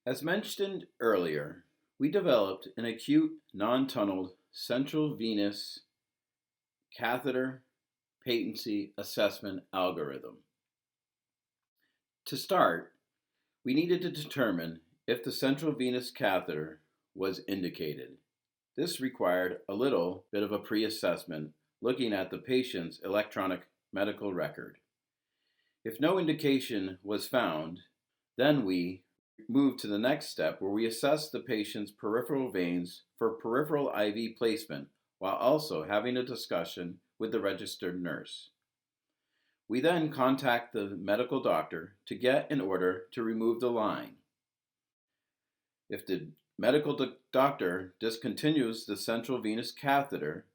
As mentioned earlier, we developed an acute non-tunneled central venous catheter patency assessment algorithm. To start, we needed to determine if the central venous catheter was indicated. This required a little bit of a pre-assessment looking at the patient's electronic medical record. If no indication was found, then we moved to the next step where we assess the patient's peripheral veins for peripheral IV placement while also having a discussion with the registered nurse. We then contact the medical doctor to get an order to remove the line. If the medical doctor discontinues the central venous catheter,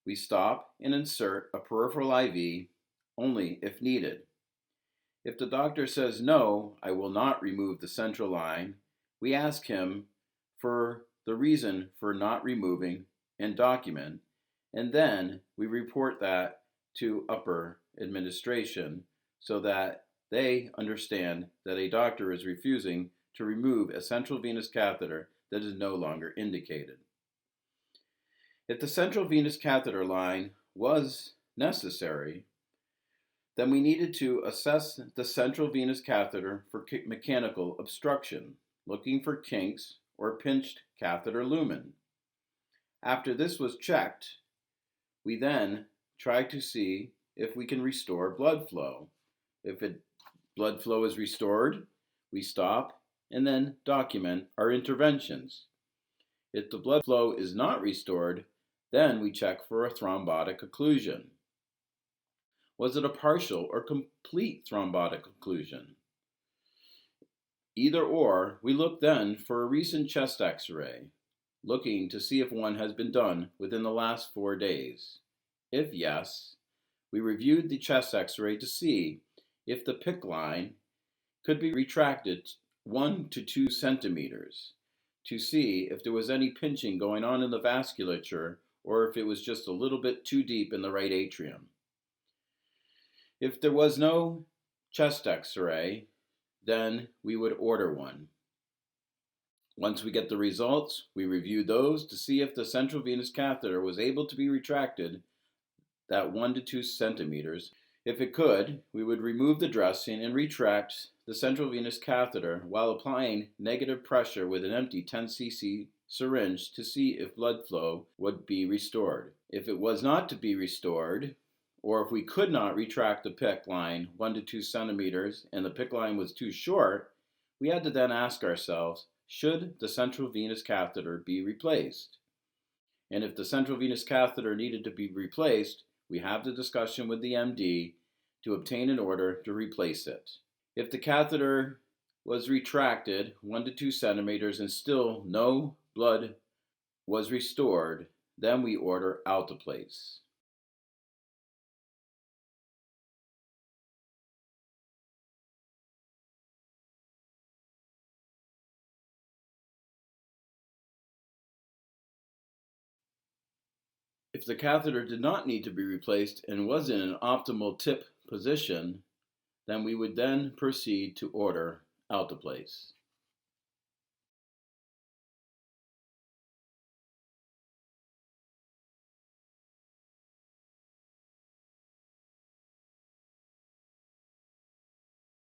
we stop and insert a peripheral IV only if needed. If the doctor says, "No, I will not remove the central line," we ask him for the reason for not removing and document, and then we report that to upper administration so that they understand that a doctor is refusing to remove a central venous catheter that is no longer indicated. If the central venous catheter line was necessary, then we needed to assess the central venous catheter for mechanical obstruction, looking for kinks or pinched catheter lumen. After this was checked, we then try to see if we can restore blood flow. If blood flow is restored, we stop and then document our interventions. If the blood flow is not restored, then we check for a thrombotic occlusion. Was it a partial or complete thrombotic occlusion? Either or, we look then for a recent chest x-ray, looking to see if one has been done within the last 4 days. If yes, we reviewed the chest x-ray to see if the PICC line could be retracted 1 to 2 centimeters to see if there was any pinching going on in the vasculature or if it was just a little bit too deep in the right atrium. If there was no chest x-ray, then we would order one. Once we get the results, we review those to see if the central venous catheter was able to be retracted that 1 to 2 centimeters. If it could, we would remove the dressing and retract the central venous catheter while applying negative pressure with an empty 10 cc syringe to see if blood flow would be restored. If it was not to be restored, or if we could not retract the PICC line 1 to 2 centimeters and the PICC line was too short, we had to then ask ourselves, should the central venous catheter be replaced? And if the central venous catheter needed to be replaced, we have the discussion with the MD to obtain an order to replace it. If the catheter was retracted 1 to 2 centimeters and still no blood was restored, then we order alteplase. If the catheter did not need to be replaced and was in an optimal tip position, then we would then proceed to order alteplase.